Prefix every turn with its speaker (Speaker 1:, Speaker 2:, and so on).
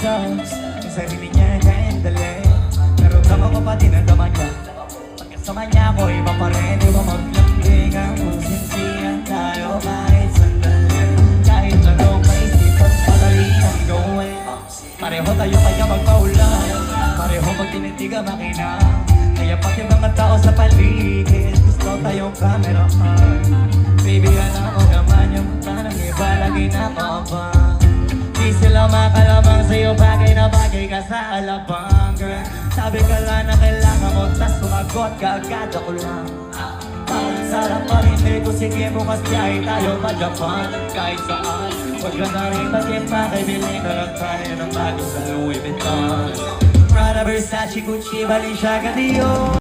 Speaker 1: puso yung sarili niya kahit dali. Pero kama ko pa din ang dama niya. Pagkasama niya ako iba pa rin. Di ba maglambing ang pusinsiyan tayo kahit sandali. Kahit anong maisip at madali ang gawin. Pareho tayo kaya magpaulan. Pareho magtinitiga makina. Kaya pati mga tao sa paligid gusto tayong cameraman. Baby, alam ko naman yung tanang iba lagi nakabang. Di sila makalamang sa'yo, bagay na bagay ka sa alabang. Girl, sabi ka lang na kailangan mo, tas sumagot ka agad ako lang. Parang sarap pa rin dito, sige bukas biyahe tayo pa Japan. Kahit saan, huwag ka na rin magkipakibili na lang tayo ng bago sa Louis Vuitton. Prada, Versace, Gucci, Balenciaga, Dior.